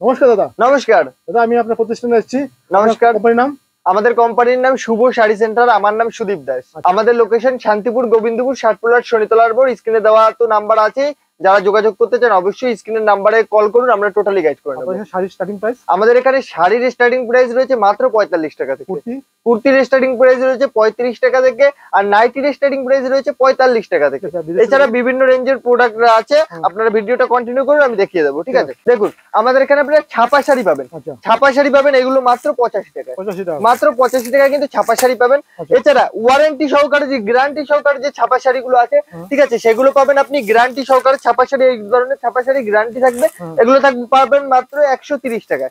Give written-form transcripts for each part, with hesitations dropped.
নমস্কার দাদা। নমস্কার দাদা, আমি আপনার প্রতিষ্ঠানে এসেছি। নমস্কার। কোম্পানির নাম? আমাদের কোম্পানির নাম শুভ শাড়ি সেন্টার। আমার নাম সুদীপ দাস। আমাদের লোকেশন শান্তিপুর, গোবিন্দপুর, ষাটপুলার, শনিতলার মোড়। স্ক্রিনে দেওয়া তো নাম্বার আছে, যারা যোগাযোগ করতে চান অবশ্যই স্ক্রিনের নাম্বারে কল করুন, আমরা টোটালি গাইড করে দেবো। শাড়ির স্টার্টিং প্রাইস? আমাদের এখানে শাড়ির স্টার্টিং প্রাইস রয়েছে মাত্র 45 টাকা থেকে। কুর্তির স্টার্টিং প্রাইস রয়েছে 35 টাকা থেকে, আর নাইটির স্টার্টিং প্রাইস রয়েছে 45 টাকা থেকে। এছাড়া বিভিন্ন রেঞ্জের প্রোডাক্ট আছে, আপনারা ভিডিওটা কন্টিনিউ করুন, আমি দেখিয়ে দেবো। ঠিক আছে, দেখুন আমাদের এখানে আপনারা ছাপা শাড়ি পাবেন। ছাপা শাড়ি পাবেন, এগুলো মাত্র 85 টাকা। মাত্র 85 টাকা কিন্তু ছাপা শাড়ি পাবেন। এছাড়া ওয়ারেন্টি সহকারে যে গ্যারান্টি সহকারে যে ছাপা শাড়িগুলো আছে, ঠিক আছে, সেগুলো পাবেন আপনি গ্যারান্টি সহকারে। ছাপা শাড়ি, এই ধরনের ছাপা শাড়ি গ্যারান্টি থাকবে, এগুলো পাবেন মাত্র 130 টাকা।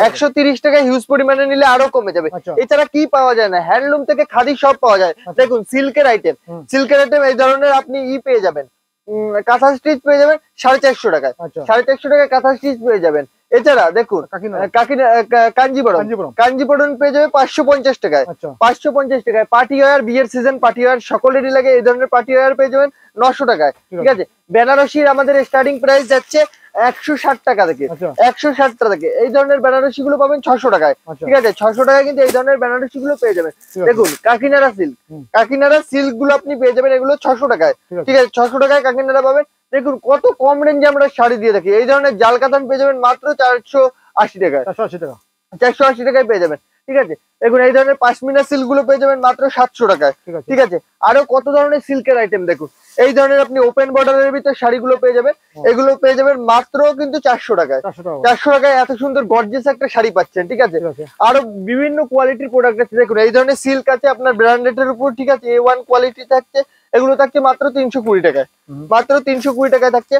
130 টাকা হিউজ পরিমাণে নিলে আরো কমে যাবে। এছাড়া কি পাওয়া যায় না, হ্যান্ডলুম থেকে খাদি সব পাওয়া যায়। দেখুন সিল্কের আইটেম, এই ধরনের আপনি পেয়ে যাবেন, কাঁথা স্টিচ পেয়ে যাবেন 450 টাকায়। 450 টাকায় কাঁথা স্টিচ পেয়ে যাবেন। এছাড়া দেখুন কাঞ্জিবরম পেয়ে যাবে 550 টাকায়। 550 টাকায় পার্টি ওয়্যার, বিয়ের সিজন পার্টি ওয়্যার সকলেরই লাগে, এই ধরনের পার্টি ওয়্যার পেয়ে যাবেন 900 টাকায়। ঠিক আছে, বেনারসির আমাদের স্টার্টিং প্রাইস যাচ্ছে 160 টাকা থেকে। 160 টাকা থেকে এই ধরনের বেনারসি গুলো পাবেন 600 টাকায়। ঠিক আছে, 600 টাকায় কিন্তু এই ধরনের বেনারসি গুলো পেয়ে যাবেন। দেখুন কাকিনাড়া সিল্ক, কাকিনাড়া সিল্ক গুলো আপনি পেয়ে যাবেন এগুলো 600 টাকায়। ঠিক আছে, 600 টাকায় কাকিনাড়া পাবেন। দেখুন কত কম রেঞ্জে আমরা শাড়ি দিয়ে থাকি। এই ধরনের জাল কাতান পেয়ে যাবেন মাত্র 480 টাকায়। 480 টাকায় পেয়ে যাবেন। ঠিক আছে, দেখুন এই ধরনের পাশমিনা সিল্ক গুলো পেয়ে যাবেন মাত্র 700 টাকায়। ঠিক আছে, আরো কত ধরনের সিল্কের আইটেম দেখুন। এই ধরনের আপনি ওপেন বর্ডারের ভিতরে শাড়িগুলো পেয়ে যাবেন, এগুলো পেয়ে যাবেন মাত্র কিন্তু 400 টাকায়। 400 টাকায় এত সুন্দর গর্জিয়াস একটা শাড়ি পাচ্ছেন। ঠিক আছে, আরো বিভিন্ন কোয়ালিটির প্রোডাক্ট আছে। দেখুন এই ধরনের সিল্ক আছে আপনার ব্র্যান্ডেড উপর। ঠিক আছে, A1 কোয়ালিটি থাকছে, এগুলো থাকছে মাত্র 320 টাকায়। মাত্র 320 টাকায় থাকছে,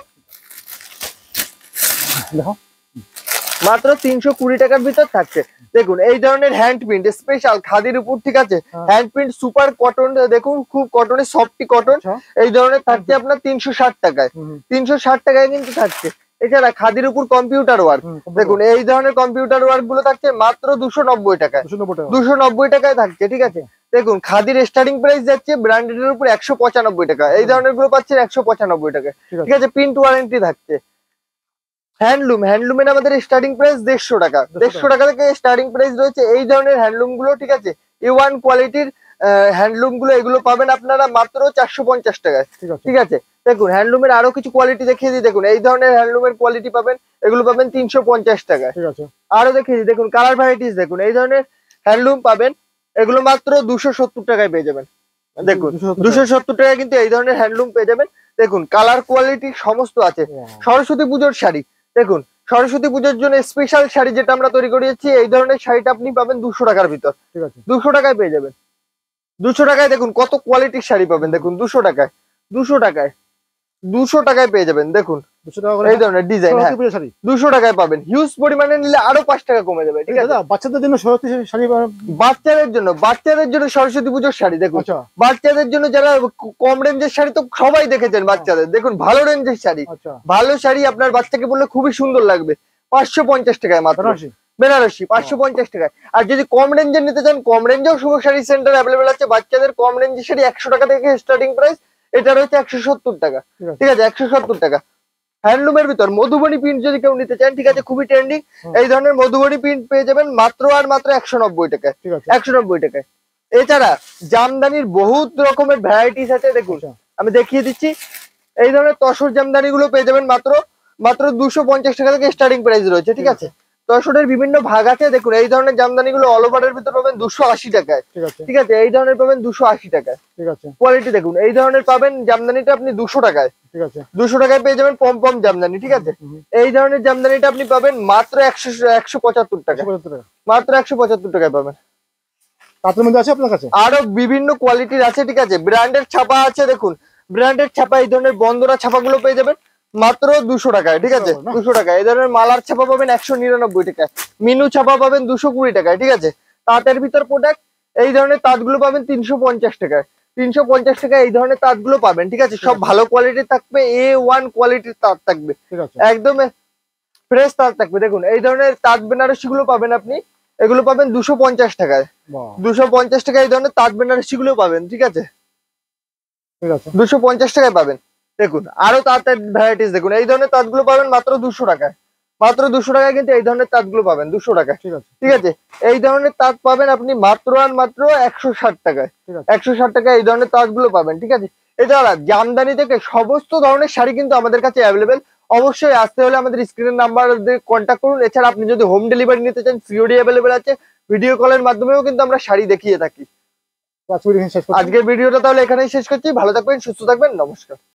মাত্র 320 টাকার ভিতর থাকছে। দেখুন এই ধরনের হ্যান্ড প্রিন্ট স্পেশাল খাদির উপর। ঠিক আছে, হ্যান্ড প্রিন্ট সুপার কটন, দেখুন খুব কটনের সফটি কটন, এই ধরনের থাকছে আপনার 360 টাকায়। 360 টাকায় কিন্তু থাকছে। এছাড়া খাদির উপর কম্পিউটার ওয়ার্ক, দেখুন এই ধরনের কম্পিউটার ওয়ার্ক গুলো থাকছে মাত্র 290 টাকায়। 290 টাকায় থাকছে। ঠিক আছে, দেখুন খাদির স্টার্টিং প্রাইস যাচ্ছে ব্র্যান্ডেড এর উপর 195 টাকা। এই ধরনের গুলো পাচ্ছেন 195 টাকায়। ঠিক আছে, প্রিন্ট ওয়ারেন্টি থাকছে। হ্যান্ডলুমের আমাদের স্টার্টিং প্রাইস 150 টাকা। 150 টাকা থেকে স্টার্টিং প্রাইস রয়েছে এই ধরনের হ্যান্ডলুম গুলো। ঠিক আছে, A1 কোয়ালিটির হ্যান্ডলুম গুলো, এগুলো পাবেন আপনারা মাত্র 450 টাকায়। ঠিক আছে, দেখুন হ্যান্ডলুমের আরো কিছু কোয়ালিটি দেখিয়ে দিই। দেখুন এই ধরনের হ্যান্ডলুমের কোয়ালিটি পাবেন, এগুলো পাবেন 350 টাকায়। আরো দেখিয়ে দিই, দেখুন কালার ভ্যারাইটিস দেখুন, এই ধরনের হ্যান্ডলুম পাবেন, এগুলো মাত্র 270 টাকায় পেয়ে যাবেন। দেখুন 270 টাকায় কিন্তু এই ধরনের হ্যান্ডলুম পেয়ে যাবেন। দেখুন কালার কোয়ালিটি সমস্ত আছে। সরস্বতী পুজোর শাড়ি, দেখুন সরস্বতী পুজোর জন্য স্পেশাল শাড়ি যেটা আমরা তৈরি করিয়েছি, এই ধরনের শাড়িটা আপনি পাবেন 200 টাকার ভিতর। 200 টাকায় পেয়ে যাবেন। 200 টাকায় দেখুন কত কোয়ালিটির শাড়ি পাবেন। দেখুন 200 টাকায়, 200 টাকায়, 200 টাকায় পেয়ে যাবেন। দেখুন এই ধরনের ডিজাইন 200 টাকায় পাবেন। হিউজ পরিমাণে নিলে আরো 5 টাকা কমে যাবে। ঠিক আছে, বাচ্চাদের জন্য সরস্বতী শাড়ি, বাচ্চাদের জন্য সরস্বতী পুজোর শাড়ি। দেখুন বাচ্চাদের জন্য যারা কম রেঞ্জের শাড়ি তো সবাই দেখেছেন বাচ্চাদের, দেখুন ভালো রেঞ্জের শাড়ি, ভালো শাড়ি আপনার বাচ্চাকে বললে খুবই সুন্দর লাগবে। 550 টাকায় মাত্র বেনারসি, 550 টাকায়। আর যদি কম রেঞ্জের নিতে চান, কম রেঞ্জেও শুভ শাড়ি সেন্টার অ্যাভেলেবেল আছে। বাচ্চাদের কম রেঞ্জের শাড়ি 100 টাকা থেকে স্টার্টিং প্রাইস, এটা রয়েছে 170 টাকা। ঠিক আছে, 170 টাকা। হ্যান্ডলুমের ভিতর মধুবনী প্রিন্ট যদি কেউ নিতে চান, ঠিক আছে, খুবই ট্রেন্ডিং, এই ধরনের মধুবনী প্রিন্ট পেয়ে যাবেন মাত্র আর মাত্র 190 টাকায়। 190 টাকায়। এছাড়া জামদানির বহুত রকমের ভ্যারাইটিস আছে। দেখুন আমি দেখিয়ে দিচ্ছি, এই ধরনের তসর জামদানি গুলো পেয়ে যাবেন মাত্র 250 টাকা থেকে স্টার্টিং প্রাইস রয়েছে। ঠিক আছে, তসরের বিভিন্ন ভাগ আছে। দেখুন এই ধরনের জামদানি গুলো অল ওভারের ভিতর পাবেন 280 টাকায়। ঠিক আছে, এই ধরনের পাবেন 280 টাকায়। ঠিক আছে, কোয়ালিটি দেখুন এই ধরনের পাবেন জামদানিটা আপনি 200 টাকায়। ঠিক আছে, 200 টাকায় পেয়ে যাবেন পম জামদানি। ঠিক আছে, এই ধরনের জামদানিটা আপনি পাবেন মাত্র 175 টাকা। মাত্র 175 টাকায় পাবেন। তার মধ্যে আছে আপনার কাছে আরো বিভিন্ন কোয়ালিটির আছে। ঠিক আছে, ব্র্যান্ডেড ছাপা আছে। দেখুন ব্র্যান্ডেড ছাপা, এই ধরনের বন্দরা ছাপাগুলো পেয়ে যাবেন মাত্র 200 টাকায়। ঠিক আছে, 200 টাকায়। এই ধরনের মালার ছাপা পাবেন 199 টাকায়। মিনু ছাপা পাবেন 220 টাকায়। ঠিক আছে, তাঁতের ভিতর প্রোডাক্ট, এই ধরনের তাঁতগুলো পাবেন 350 টাকায়। 350 টাকায় এই ধরনের তাঁতগুলো পাবেন। ঠিক আছে, সব ভালো কোয়ালিটির থাকবে, A1 কোয়ালিটির তাঁত থাকবে, একদম ফ্রেশ তাঁত থাকবে। দেখুন এই ধরনের তাঁত বেনারসি গুলো পাবেন আপনি, এগুলো পাবেন 250 টাকায়। 250 টাকায় এই ধরনের তাঁত বেনারসি গুলো পাবেন। ঠিক আছে, 250 টাকায় পাবেন। দেখুন আরো তাঁতের ভ্যারাইটিস দেখুন, এই ধরনের তাঁতগুলো পাবেন মাত্র 200 টাকায়। মাত্র 200 টাকায় কিন্তু এই ধরনের তাঁতগুলো পাবেন 200 টাকায়। ঠিক আছে, ঠিক আছে, এই ধরনের তাঁত পাবেন আপনি মাত্র আর মাত্র 160 টাকায়। ঠিক আছে। 160 টাকায় এই ধরনের তাঁতগুলো পাবেন। ঠিক আছে, এছাড়া জামদানি থেকে সমস্ত ধরনের শাড়ি কিন্তু আমাদের কাছে অ্যাভেলেবেল। অবশ্যই আসতে হলে আমাদের স্ক্রিনের নাম্বার দিয়ে কন্ট্যাক্ট করুন। এছাড়া আপনি যদি হোম ডেলিভারি নিতে চান সিওডি অ্যাভেলেবেল আছে। ভিডিও কলের মাধ্যমেও কিন্তু আমরা শাড়ি দেখিয়ে থাকি। আজকে ভিডিও শেষ করছি। আজকের ভিডিওটা তাহলে এখানেই শেষ করছি। ভালো থাকবেন, সুস্থ থাকবেন, নমস্কার।